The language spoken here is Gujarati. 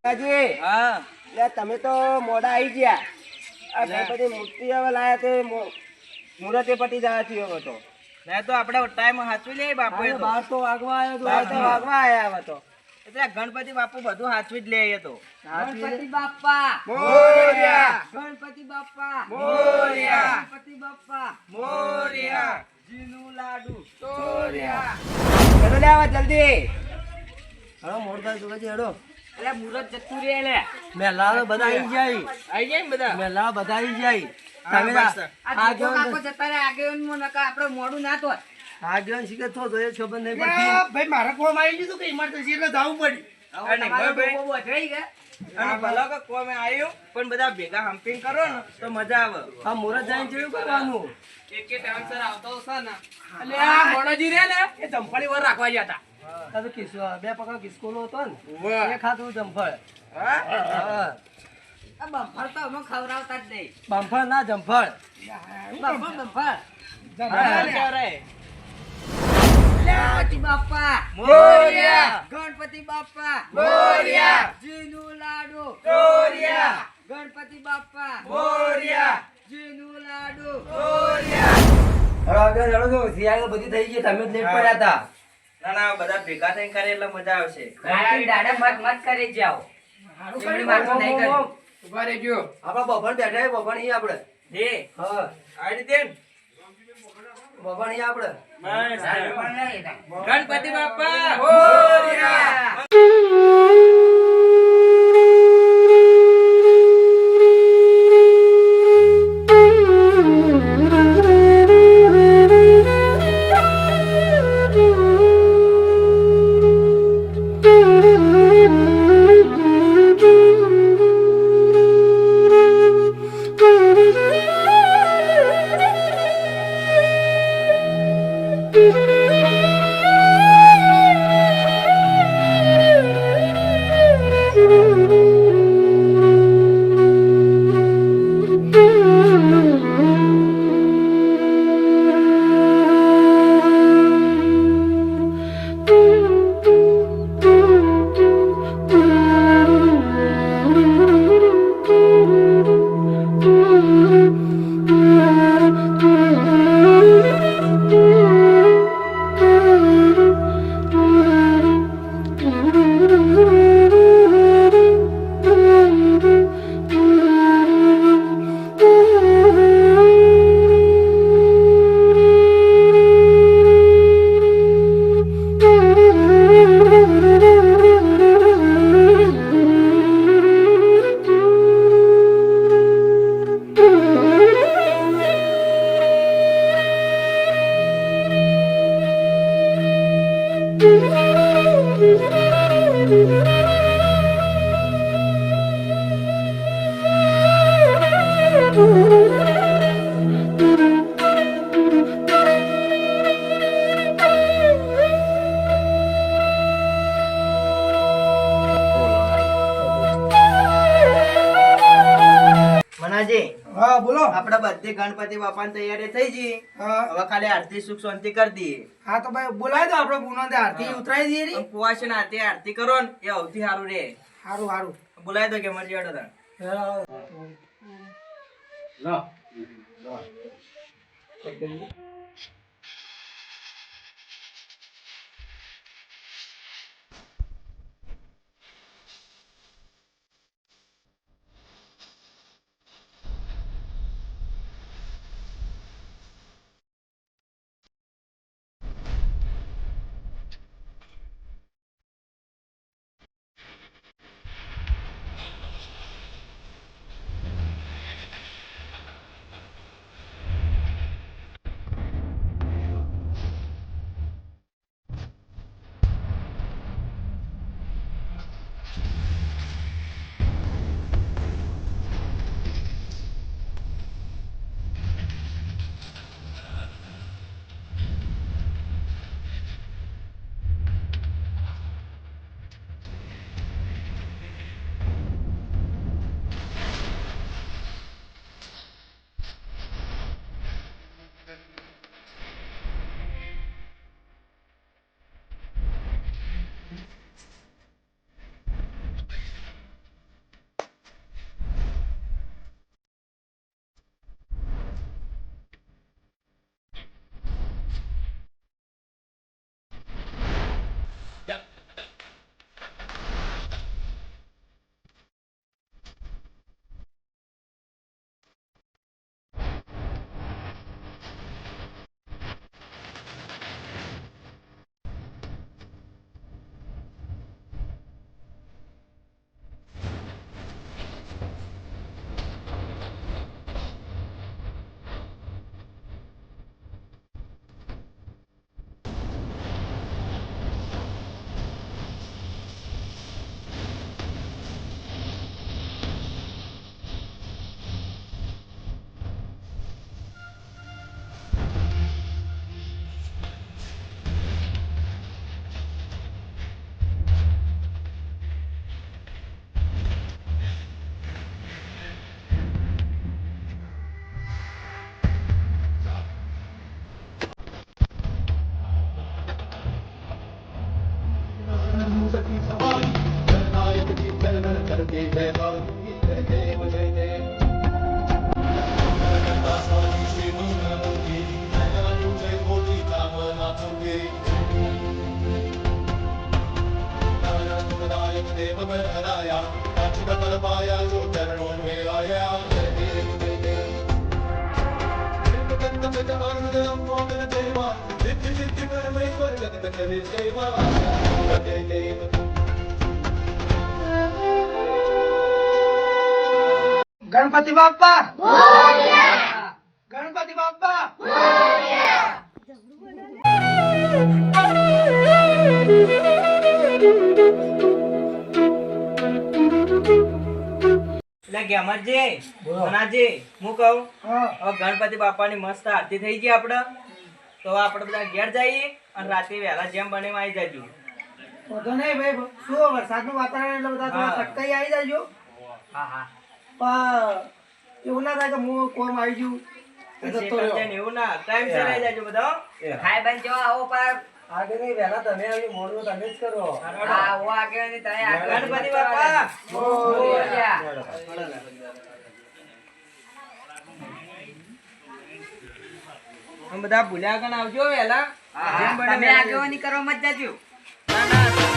કાજી હા લે તમે તો મોડા આવી ગયા. આ ગણપતિ મૂર્તિ હવે લાયા તે મુહૂર્તે પટી જવા થયો હવે તો. મેં તો આપણે ટાઈમ હાચવી લે બાપુ એ તો. બાર તો વાગવા આવ્યા હવે તો. એટલે ગણપતિ બાપુ બધું હાચવી જ લે એ તો. ગણપતિ બાપ્પા મોરયા ગણપતિ બાપ્પા મોરયા ગણપતિ બાપ્પા મોરયા જીનું લાડુ મોરયા. હેડો લે આવા જલ્દી. હેડો મોરતા જોગજી હેડો. એટલે મુરત જતું રે લે મેલા બધા આવી જાય. આવી જાય ને બધા. મેલા બધા આવી જાય. હા, તમે બસ. આ જો કાકો જતા રે આગેવાન નકા આપણે મોડું ના તો આગેવાન શીખે તો જોઈએ ખબર નહીં લે, પડતી. ભાઈ મારે કોમ આવી ગયું કે ઇમરજન્સી એટલે જવું પડી. અને ભાઈ બહુ વધઈ ગયા અને ભલો કે કોમે આવ્યું પણ બધા ભેગા હમ્પિંગ કરો ને તો મજા આવે. આ મુરત જઈને જોયું કરવાનું. એક ટાઈમસર આવતો હશે ને. એટલે આ મોણોજી રે ને એ ચંપડી વર રાખવા જતા આ તો બે પકડ કિસ્કોલો હતો ને વાહ. એ ખાધું જમફળ. હા? હા. આ બમ્ફર તો અમે ખવડાવતા જ નહીં બમફળ ના જમફળ. બમ્ફર હા, કેવરાય. ગણપતિ બાપ્પા મોરયા. ગણપતિ બાપ્પા મોરયા. જીનું લાડુ મોરયા. ગણપતિ બાપ્પા મોરયા. જીનું લાડુ બધી થઈ ગઈ તમે જ લેટ પડ્યા હતા. ના ના બધા ભેગા થઈને કરે એટલે મજા આવશે. રાતી દાડા મત મત કરી જાઓ એમની વાતો નહીં કરી ઉભા રહેજો. આપડા બફણ બેઠા બફણ ઈ આપડે. હે હા આ રીતે ને? બફણ ઈ આપડે. બસ. ગણપતિ ગણપતિ બાપા મોરયા. મનાજી હા બોલો. આપડે બધી ગણપતિ બાપાની તૈયારી થઈ ગઈ. હા હવે ખાલી આરતી સુખ શાંતિ કરી દઈએ. હા તો ભાઈ બોલાય તો આપણે પૂનમ તે આરતી હા. ઉતરાઈ દઈએ રી. કુવાશ ને આરતી કરો ને એ સૌથી સારું રે. હારું હારું. બોલાય તો કે મરજી વાળો તાર. ગણપતિ બાપ્પા ગણપતિ બાપ્પા એટલે ગેમરજી, મનાજી, હું કહું હા હવે ગણપતિ બાપાની મસ્ત આરતી થઈ ગઈ આપણે તો હવે આપણે બધા ઘેર જઈએ અને રાતે વહેલા જેમ બને એમ આવી જજો. વાંધો નહીં ભાઈ શું વરસાદનું વાતાવરણ એટલે બધા થોડા હા. સટકાઈ આવી જાયજો હા હા પણ એવું ના થાય કે હું કોમ આવી ગયું એ પછી જતો રહ્યો. તમને એવું ના ટાઈમ સર આવી જજો બધા હો. ખાઈ બન જો આવો પર આગળ નહીં વહેલા તમે આવી મોડું તમે જ કરો. હા ઓ આગળ ની તય આગળ ગણપતિ બાપા મોરયા. તમે બધા ભૂલ્યા કણ આવજો વહેલા હા, જેમ હા. બને તમે વહેલા આગેવાની કરવા મત જાજો. ના ના